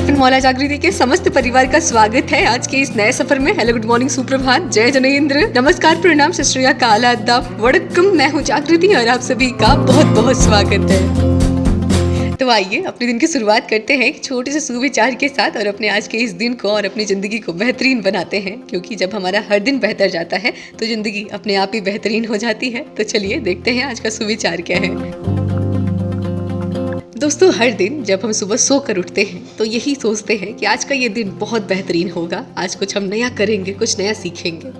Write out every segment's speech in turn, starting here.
FM मौला जागृति के समस्त परिवार का स्वागत है आज के इस नए सफर में। हेलो, गुड मॉर्निंग, सुप्रभात, जय जनेंद्र, नमस्कार, प्रणाम, सत श्री अकाल, आदाब, वड़क्कम। मैं हूँ जागृति और आप सभी का बहुत बहुत स्वागत है। तो आइए अपने दिन की शुरुआत करते हैं एक छोटे से सुविचार के साथ और अपने आज के इस दिन को और अपनी ज़िंदगी को बेहतरीन बनाते हैं, क्योंकि जब हमारा हर दिन बेहतर जाता है तो ज़िंदगी अपने आप ही बेहतरीन हो जाती है। तो चलिए देखते हैं आज का सुविचार क्या है। दोस्तों, हर दिन जब हम सुबह सोकर उठते हैं तो यही सोचते हैं कि आज का ये दिन बहुत बेहतरीन होगा, आज कुछ हम नया करेंगे, कुछ नया सीखेंगे।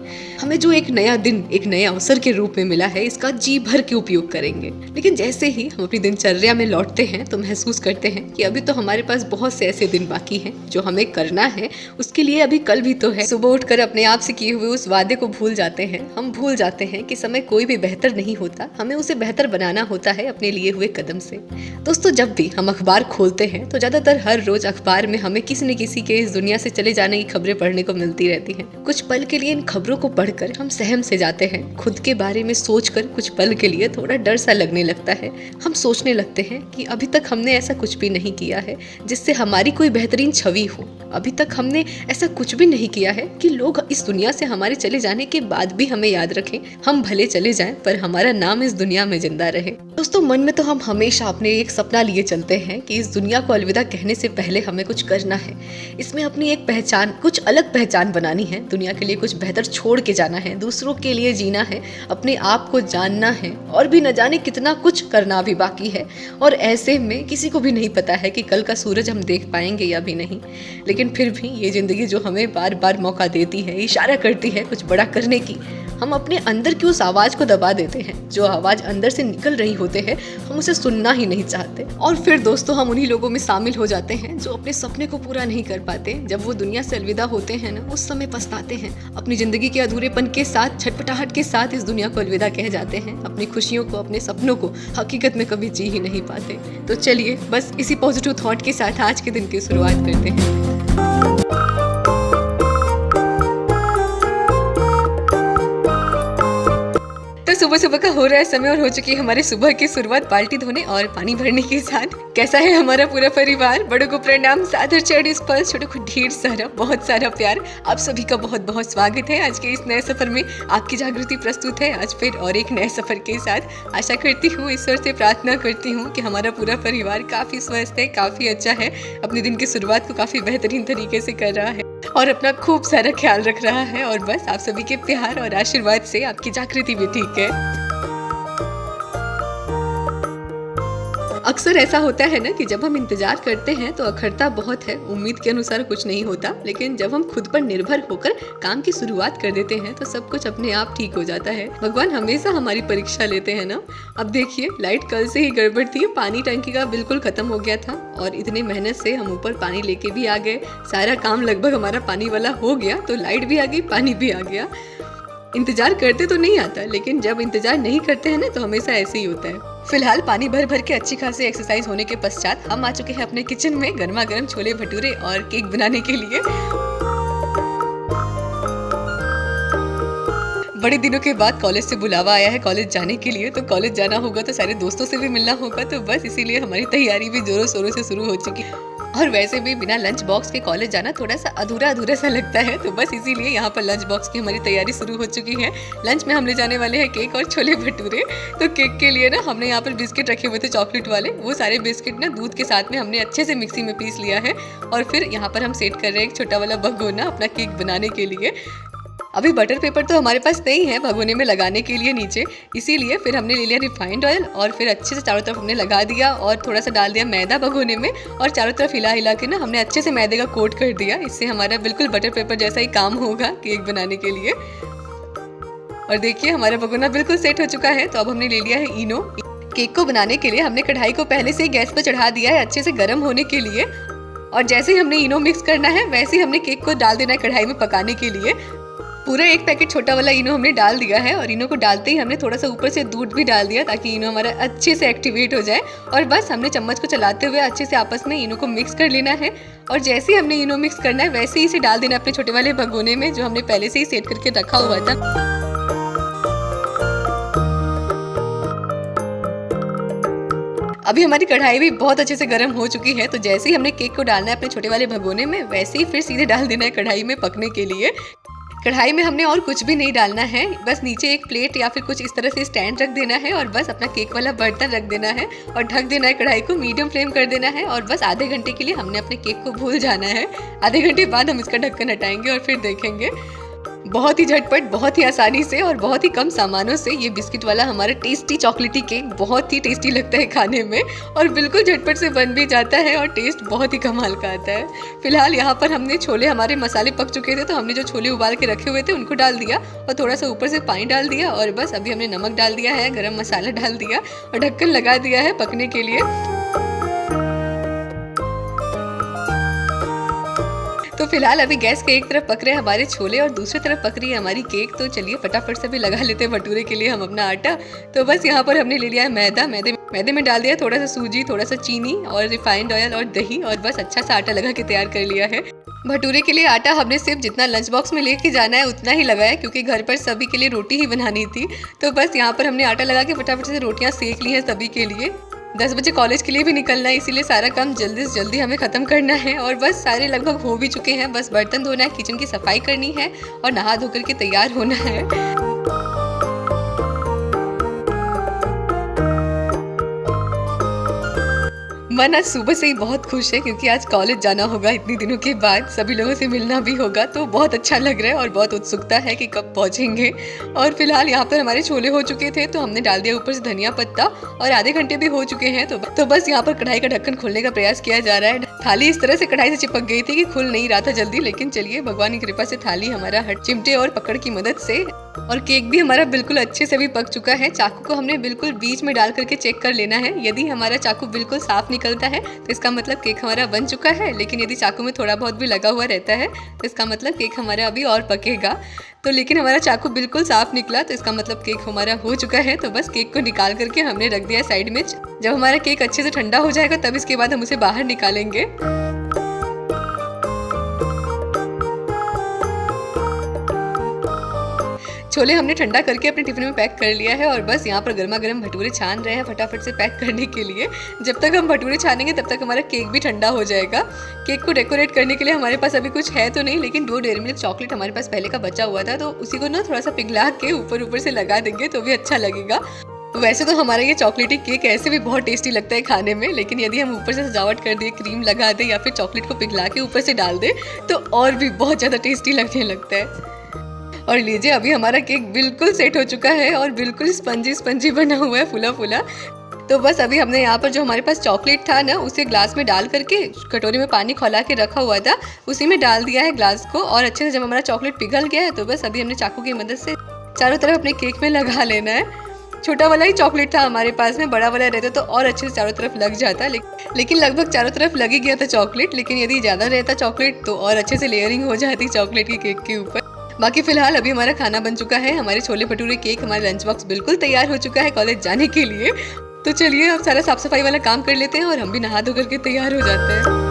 हमें जो एक नया दिन, एक नया अवसर के रूप में मिला है, इसका जी भर के उपयोग करेंगे। लेकिन जैसे ही हम अपनी दिनचर्या में लौटते हैं तो महसूस करते हैं कि अभी तो हमारे पास बहुत से ऐसे दिन बाकी हैं जो हमें करना है, उसके लिए अभी कल भी तो है। सुबह उठकर अपने आप से किए हुए उस वादे को भूल जाते हैं। हम भूल जाते हैं कि समय कोई भी बेहतर नहीं होता, हमें उसे बेहतर बनाना होता है अपने लिए हुए कदम से। दोस्तों, जब भी हम अखबार खोलते हैं तो ज्यादातर हर रोज अखबार में हमें किसी न किसी के इस दुनिया से चले जाने की खबरें पढ़ने को मिलती रहती हैं। कुछ पल के लिए इन खबरों को पढ़कर हम सहम से जाते हैं। खुद के बारे में सोचकर कुछ पल के लिए थोड़ा डर सा लगने लगता है। हम सोचने लगते हैं कि अभी तक हमने ऐसा कुछ भी नहीं किया है जिससे हमारी कोई बेहतरीन छवि हो। अभी तक हमने ऐसा कुछ भी नहीं किया है कि लोग इस दुनिया से हमारे चले जाने के बाद भी हमें याद रखें। हम भले चले जाएं पर हमारा नाम इस दुनिया में जिंदा रहे। दोस्तों, मन में तो हम हमेशा अपने एक सपना लिए चलते हैं कि इस दुनिया को अलविदा कहने से पहले हमें कुछ करना है, इसमें अपनी एक पहचान, कुछ अलग पहचान बनानी है, दुनिया के लिए कुछ बेहतर छोड़ के जाना है, दूसरों के लिए जीना है, अपने आप को जानना है और भी न जाने कितना कुछ करना भी बाकी है। और ऐसे में किसी को भी नहीं पता है कि कल का सूरज हम देख पाएंगे या भी नहीं। लेकिन फिर भी ये जिंदगी जो हमें बार बार मौका देती है, इशारा करती है कुछ बड़ा करने की, हम अपने अंदर की उस आवाज को दबा देते हैं। जो आवाज अंदर से निकल रही होते हैं हम उसे सुनना ही नहीं चाहते। और फिर दोस्तों, हम उन्हीं लोगों में शामिल हो जाते हैं जो अपने सपने को पूरा नहीं कर पाते। जब वो दुनिया से अलविदा होते हैं ना, उस समय पछताते हैं। अपनी जिंदगी के अधूरेपन के साथ, छटपटाहट के साथ इस दुनिया को अलविदा कह जाते हैं। अपनी खुशियों को, अपने सपनों को हकीकत में कभी जी ही नहीं पाते। तो चलिए बस इसी पॉजिटिव थॉट के साथ आज के दिन की शुरुआत करते हैं। सुबह सुबह का हो रहा है समय और हो चुकी है हमारे सुबह की शुरुआत बाल्टी धोने और पानी भरने के साथ। कैसा है हमारा पूरा परिवार? बड़ों को प्रणाम, सादर चढ़ स्पर्श, छोटों को ढेर सारा बहुत सारा प्यार। आप सभी का बहुत बहुत स्वागत है आज के इस नए सफर में। आपकी जागृति प्रस्तुत है आज फिर और एक नए सफर के साथ। आशा करती हूँ, ईश्वर से प्रार्थना करती हूँ कि हमारा पूरा परिवार काफी स्वस्थ है, काफी अच्छा है, अपने दिन की शुरुआत को काफी बेहतरीन तरीके से कर रहा है और अपना खूब सारा ख्याल रख रहा है। और बस आप सभी के प्यार और आशीर्वाद से आपकी जागृति भी ठीक है। अक्सर ऐसा होता है ना कि जब हम इंतजार करते हैं तो अखरता बहुत है, उम्मीद के अनुसार कुछ नहीं होता। लेकिन जब हम खुद पर निर्भर होकर काम की शुरुआत कर देते हैं तो सब कुछ अपने आप ठीक हो जाता है। भगवान हमेशा हमारी परीक्षा लेते हैं ना। अब देखिए, लाइट कल से ही गड़बड़ थी, पानी टंकी का बिल्कुल खत्म हो गया था और इतने मेहनत से हम ऊपर पानी लेके भी आ गए। सारा काम लगभग हमारा पानी वाला हो गया तो लाइट भी आ गई, पानी भी आ गया। इंतजार करते तो नहीं आता, लेकिन जब इंतजार नहीं करते हैं ना तो हमेशा ऐसे ही होता है। फिलहाल पानी भर भर के अच्छी खासी एक्सरसाइज होने के पश्चात हम आ चुके हैं अपने किचन में गर्मा गर्म छोले भटूरे और केक बनाने के लिए। बड़े दिनों के बाद कॉलेज से बुलावा आया है कॉलेज जाने के लिए। तो कॉलेज जाना होगा तो सारे दोस्तों से भी मिलना होगा, तो बस इसीलिए हमारी तैयारी भी जोरों शोरों से शुरू हो चुकी है। और वैसे भी बिना लंच बॉक्स के कॉलेज जाना थोड़ा सा अधूरा अधूरा सा लगता है, तो बस इसीलिए यहाँ पर लंच बॉक्स की हमारी तैयारी शुरू हो चुकी है। लंच में हम ले जाने वाले हैं केक और छोले भटूरे। तो केक के लिए ना हमने यहाँ पर बिस्किट रखे हुए थे चॉकलेट वाले, वो सारे बिस्किट ना दूध के साथ में हमने अच्छे से मिक्सी में पीस लिया है। और फिर यहाँ पर हम सेट कर रहे हैं एक छोटा वाला भगोना अपना केक बनाने के लिए। अभी बटर पेपर तो हमारे पास नहीं है भगोने में लगाने के लिए नीचे, इसीलिए फिर हमने ले लिया रिफाइंड ऑयल और फिर अच्छे से चारों तरफ हमने लगा दिया और थोड़ा सा डाल दिया मैदा भगोने में और चारों तरफ हिला हिला के ना हमने अच्छे से मैदे का कोट कर दिया। इससे हमारा बिल्कुल बटर पेपर जैसा ही काम होगा केक बनाने के लिए। और देखिए, हमारा भगोना बिल्कुल सेट हो चुका है। तो अब हमने ले लिया है इनो। केक को बनाने के लिए हमने कढ़ाई को पहले से ही गैस पर चढ़ा दिया है अच्छे से गर्म होने के लिए। और जैसे ही हमने इनो मिक्स करना है वैसे ही हमने केक को डाल देना है कढ़ाई में पकाने के लिए। पूरा एक पैकेट छोटा वाला इनो हमने डाल दिया है और इनो को डालते ही हमने थोड़ा सा ऊपर से दूध भी डाल दिया ताकि इनो हमारा अच्छे से एक्टिवेट हो जाए। और बस हमने चम्मच को चलाते हुए अच्छे से आपस में इनो को मिक्स कर लेना है। और जैसे ही हमने इनो मिक्स करना है वैसे ही इसे डाल देना अपने छोटे वाले भगोने में जो हमने पहले से ही सेट करके रखा हुआ था। अभी हमारी कढ़ाई भी बहुत अच्छे से गर्म हो चुकी है, तो जैसे ही हमने केक को डालना है अपने छोटे वाले भगोने में, वैसे ही फिर सीधे डाल देना है कढ़ाई में पकने के लिए। कढ़ाई में हमने और कुछ भी नहीं डालना है, बस नीचे एक प्लेट या फिर कुछ इस तरह से स्टैंड रख देना है और बस अपना केक वाला बर्तन रख देना है और ढक देना है। कढ़ाई को मीडियम फ्लेम कर देना है और बस आधे घंटे के लिए हमने अपने केक को भूल जाना है। आधे घंटे बाद हम इसका ढक्कन हटाएंगे और फिर देखेंगे। बहुत ही झटपट, बहुत ही आसानी से और बहुत ही कम सामानों से ये बिस्किट वाला हमारा टेस्टी चॉकलेटी केक बहुत ही टेस्टी लगता है खाने में और बिल्कुल झटपट से बन भी जाता है और टेस्ट बहुत ही कमाल का आता है। फिलहाल यहाँ पर हमने छोले, हमारे मसाले पक चुके थे तो हमने जो छोले उबाल के रखे हुए थे उनको डाल दिया और थोड़ा सा ऊपर से पानी डाल दिया और बस अभी हमने नमक डाल दिया है, गरम मसाला डाल दिया और ढक्कन लगा दिया है पकने के लिए। तो फिलहाल अभी गैस के एक तरफ पक रहे हैं हमारे छोले और दूसरी तरफ पक रही है हमारी केक। तो चलिए फटाफट से भी लगा लेते हैं भटूरे के लिए हम अपना आटा। तो बस यहाँ पर हमने ले लिया है मैदे में डाल दिया थोड़ा सा सूजी, थोड़ा सा चीनी और रिफाइंड ऑयल और दही और बस अच्छा सा आटा लगा के तैयार कर लिया है। भटूरे के लिए आटा हमने सिर्फ जितना लंच बॉक्स में लेके जाना है उतना ही लगाया, क्योंकि घर पर सभी के लिए रोटी ही बनानी थी। तो बस यहाँ पर हमने आटा लगा के फटाफट से रोटियाँ सेक ली हैं सभी के लिए। 10 बजे कॉलेज के लिए भी निकलना है, इसीलिए सारा काम जल्दी से जल्दी हमें ख़त्म करना है और बस सारे लगभग हो भी चुके हैं। बस बर्तन धोना है, किचन की सफाई करनी है और नहा धो करके तैयार होना है। मन आज सुबह से ही बहुत खुश है, क्योंकि आज कॉलेज जाना होगा इतनी दिनों के बाद, सभी लोगों से मिलना भी होगा, तो बहुत अच्छा लग रहा है और बहुत उत्सुकता है कि कब पहुंचेंगे। और फिलहाल यहाँ पर हमारे छोले हो चुके थे तो हमने डाल दिया ऊपर से धनिया पत्ता और आधे घंटे भी हो चुके हैं। तो बस यहाँ पर कढ़ाई का ढक्कन खोलने का प्रयास किया जा रहा है। थाली इस तरह से कढ़ाई से चिपक गई थी कि खुल नहीं रहा था जल्दी, लेकिन चलिए भगवान की कृपा से थाली हमारा हट चिमटे और पकड़ की मदद से, और केक भी हमारा बिल्कुल अच्छे से भी पक चुका है। चाकू को हमने बिल्कुल बीच में डाल करके चेक कर लेना है। यदि हमारा चाकू बिल्कुल साफ निकलता है तो इसका मतलब केक हमारा बन चुका है, लेकिन यदि चाकू में थोड़ा बहुत भी लगा हुआ रहता है तो इसका मतलब केक हमारा अभी और पकेगा। तो लेकिन हमारा चाकू बिल्कुल साफ निकला तो इसका मतलब केक हमारा हो चुका है। तो बस केक को निकाल करके हमने रख दिया साइड में। जब हमारा केक अच्छे से ठंडा हो जाएगा तब इसके बाद हम उसे बाहर निकालेंगे। छोले हमने ठंडा करके अपने टिफिन में पैक कर लिया है और बस यहाँ पर गर्मा गर्म भटूरे छान रहे हैं फटाफट से पैक करने के लिए। जब तक हम भटूरे छानेंगे तब तक हमारा केक भी ठंडा हो जाएगा। केक को डेकोरेट करने के लिए हमारे पास अभी कुछ है तो नहीं, लेकिन 2 डेयरी मिल्क चॉकलेट हमारे पास पहले का बचा हुआ था, तो उसी को ना थोड़ा सा पिघला के ऊपर से लगा देंगे तो भी अच्छा लगेगा। वैसे तो हमारा ये चॉकलेटी केक ऐसे भी बहुत टेस्टी लगता है खाने में, लेकिन यदि हम ऊपर से सजावट कर दे, क्रीम लगा दे या फिर चॉकलेट को पिघला के ऊपर से डाल दे तो और भी बहुत ज़्यादा टेस्टी लगने लगता है। और लीजिए अभी हमारा केक बिल्कुल सेट हो चुका है और बिल्कुल स्पंजी बना हुआ है, फूला फूला। तो बस अभी हमने यहाँ पर जो हमारे पास चॉकलेट था ना उसे ग्लास में डाल करके कटोरी में पानी खौला के रखा हुआ था, उसी में डाल दिया है ग्लास को और अच्छे से जब हमारा चॉकलेट पिघल गया है तो बस अभी हमने चाकू की मदद से चारों तरफ अपने केक में लगा लेना है। छोटा वाला ही चॉकलेट था हमारे पास में, बड़ा वाला रहता तो और अच्छे से चारों तरफ लग जाता, लेकिन लगभग चारों तरफ लग ही गया था चॉकलेट। लेकिन यदि ज़्यादा रहता चॉकलेट तो और अच्छे से लेयरिंग हो जाती चॉकलेट की केक के ऊपर। बाकी फिलहाल अभी हमारा खाना बन चुका है, हमारे छोले भटूरे केक, हमारा लंच बॉक्स बिल्कुल तैयार हो चुका है कॉलेज जाने के लिए। तो चलिए अब सारा साफ सफाई वाला काम कर लेते हैं और हम भी नहा धो करके तैयार हो जाते हैं।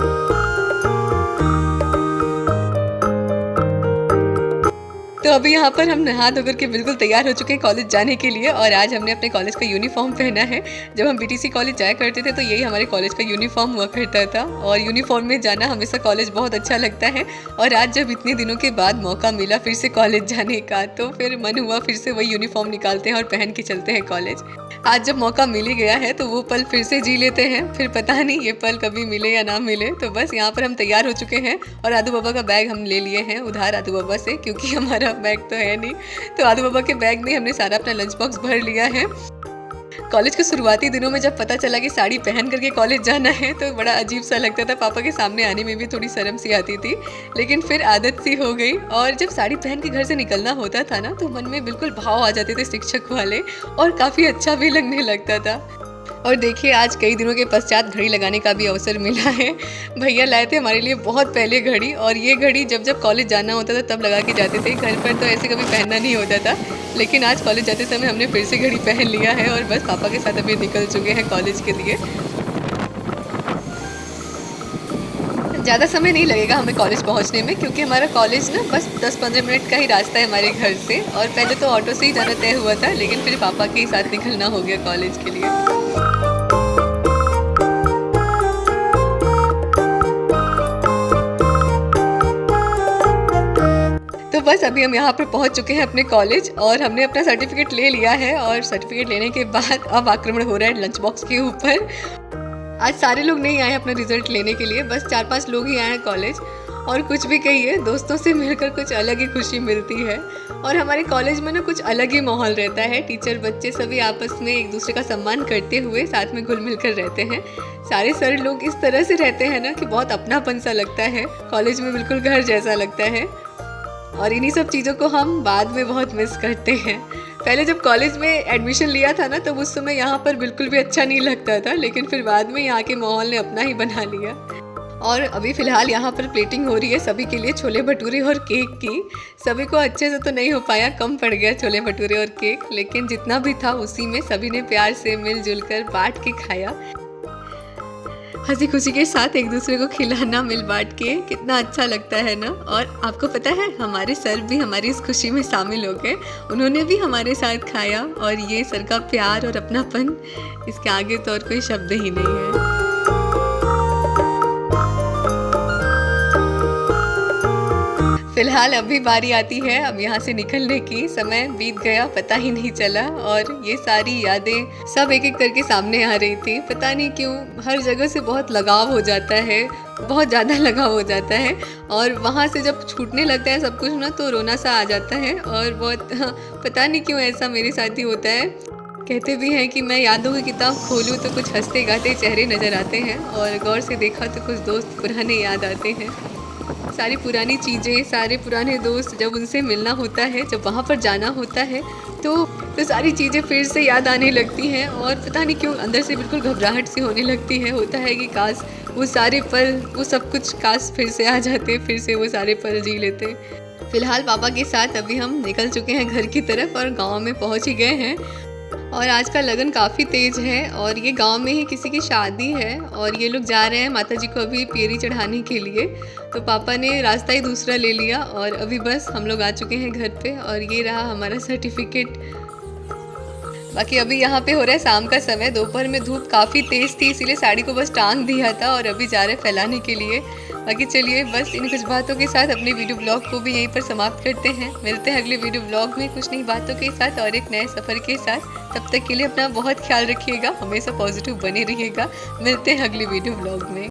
तो अभी यहाँ पर हम नहा धो करके बिल्कुल तैयार हो चुके हैं कॉलेज जाने के लिए और आज हमने अपने कॉलेज का यूनिफॉर्म पहना है। जब हम बीटीसी कॉलेज जाया करते थे तो यही हमारे कॉलेज का यूनिफॉर्म हुआ करता था और यूनिफॉर्म में जाना हमेशा कॉलेज बहुत अच्छा लगता है। और आज जब इतने दिनों के बाद मौका मिला फिर से कॉलेज जाने का तो फिर मन हुआ फिर से वही यूनिफॉर्म निकालते हैं और पहन के चलते हैं कॉलेज। आज जब मौका मिल ही गया है तो वो पल फिर से जी लेते हैं, फिर पता नहीं ये पल कभी मिले या ना मिले। तो बस यहाँ पर हम तैयार हो चुके हैं और आदू बाबा का बैग हम ले लिए हैं उधार आदू बाबा से, क्योंकि हमारा बैग तो है नहीं। तो आदू बाबा के बैग में हमने सारा अपना लंच बॉक्स भर लिया है। कॉलेज के शुरुआती दिनों में जब पता चला कि साड़ी पहन करके कॉलेज जाना है तो बड़ा अजीब सा लगता था, पापा के सामने आने में भी थोड़ी शर्म सी आती थी, लेकिन फिर आदत सी हो गई। और जब साड़ी पहन के घर से निकलना होता था ना तो मन में बिल्कुल भाव आ जाते थे शिक्षक वाले और काफ़ी अच्छा भी लगने लगता था। और देखिए आज कई दिनों के पश्चात घड़ी लगाने का भी अवसर मिला है। भैया लाए थे हमारे लिए बहुत पहले घड़ी, और ये घड़ी जब जब कॉलेज जाना होता था तब लगा के जाते थे, घर पर तो ऐसे कभी पहनना नहीं होता था। लेकिन आज कॉलेज जाते समय हमने फिर से घड़ी पहन लिया है और बस पापा के साथ अभी निकल चुके हैं कॉलेज के लिए। ज़्यादा समय नहीं लगेगा हमें कॉलेज पहुंचने में, क्योंकि हमारा कॉलेज ना बस 10-15 मिनट का ही रास्ता है हमारे घर से। और पहले तो ऑटो से ही जाना तय हुआ था, लेकिन फिर पापा के साथ निकलना हो गया कॉलेज के लिए। तो बस अभी हम यहाँ पर पहुँच चुके हैं अपने कॉलेज और हमने अपना सर्टिफिकेट ले लिया है। और सर्टिफिकेट लेने के बाद अब आक्रमण हो रहा है लंच बॉक्स के ऊपर। आज सारे लोग नहीं आए अपना रिजल्ट लेने के लिए, बस 4-5 लोग ही आए हैं कॉलेज। और कुछ भी कहिए, दोस्तों से मिलकर कुछ अलग ही खुशी मिलती है। और हमारे कॉलेज में ना कुछ अलग ही माहौल रहता है। टीचर बच्चे सभी आपस में एक दूसरे का सम्मान करते हुए साथ में घुल मिल कर रहते हैं। सारे सर लोग इस तरह से रहते हैं ना कि बहुत अपनापन सा लगता है। कॉलेज में बिल्कुल घर जैसा लगता है। और इन्हीं सब चीज़ों को हम बाद में बहुत मिस करते हैं। पहले जब कॉलेज में एडमिशन लिया था ना, तब उस समय यहाँ पर बिल्कुल भी अच्छा नहीं लगता था, लेकिन फिर बाद में यहाँ के माहौल ने अपना ही बना लिया। और अभी फ़िलहाल यहाँ पर प्लेटिंग हो रही है सभी के लिए छोले भटूरे और केक की। सभी को अच्छे से तो नहीं हो पाया, कम पड़ गया छोले भटूरे और केक, लेकिन जितना भी था उसी में सभी ने प्यार से मिलजुल कर बाँट के खाया। हंसी खुशी के साथ एक दूसरे को खिलाना मिल बांट के कितना अच्छा लगता है ना। और आपको पता है, हमारे सर भी हमारी इस खुशी में शामिल हो गए। उन्होंने भी हमारे साथ खाया और ये सर का प्यार और अपनापन, इसके आगे तो और कोई शब्द ही नहीं है। फिलहाल अभी बारी आती है अब यहाँ से निकलने की। समय बीत गया पता ही नहीं चला और ये सारी यादें सब एक एक करके सामने आ रही थी। पता नहीं क्यों हर जगह से बहुत लगाव हो जाता है, बहुत ज़्यादा लगाव हो जाता है। और वहाँ से जब छूटने लगता है सब कुछ ना, तो रोना सा आ जाता है। और बहुत पता नहीं क्यों ऐसा मेरे साथ ही होता है। कहते भी हैं कि मैं यादों की किताब खोलूँ तो कुछ हंसते गाते चेहरे नज़र आते हैं, और गौर से देखा तो कुछ दोस्त पुराने याद आते हैं। सारी पुरानी चीज़ें, सारे पुराने दोस्त, जब उनसे मिलना होता है, जब वहाँ पर जाना होता है, तो सारी चीज़ें फिर से याद आने लगती हैं। और पता नहीं क्यों अंदर से बिल्कुल घबराहट सी होने लगती है। होता है कि काश वो सारे पल, वो सब कुछ काश फिर से आ जाते, फिर से वो सारे पल जी लेते। फ़िलहाल पापा के साथ अभी हम निकल चुके हैं घर की तरफ और गाँव में पहुँच ही गए हैं। और आज का लगन काफ़ी तेज़ है और ये गांव में ही किसी की शादी है और ये लोग जा रहे हैं माता जी को अभी पियरी चढ़ाने के लिए। तो पापा ने रास्ता ही दूसरा ले लिया और अभी बस हम लोग आ चुके हैं घर पे। और ये रहा हमारा सर्टिफिकेट। बाकी अभी यहाँ पे हो रहा है शाम का समय। दोपहर में धूप काफ़ी तेज़ थी, इसीलिए साड़ी को बस टांग दिया था और अभी जा रहे हैं फैलाने के लिए। बाकी चलिए बस इन कुछ बातों के साथ अपने वीडियो ब्लॉग को भी यहीं पर समाप्त करते हैं। मिलते हैं अगले वीडियो ब्लॉग में कुछ नई बातों के साथ और एक नए सफ़र के साथ। तब तक के लिए अपना बहुत ख्याल रखिएगा, हमेशा पॉजिटिव बने रहिएगा। मिलते हैं अगले वीडियो ब्लॉग में।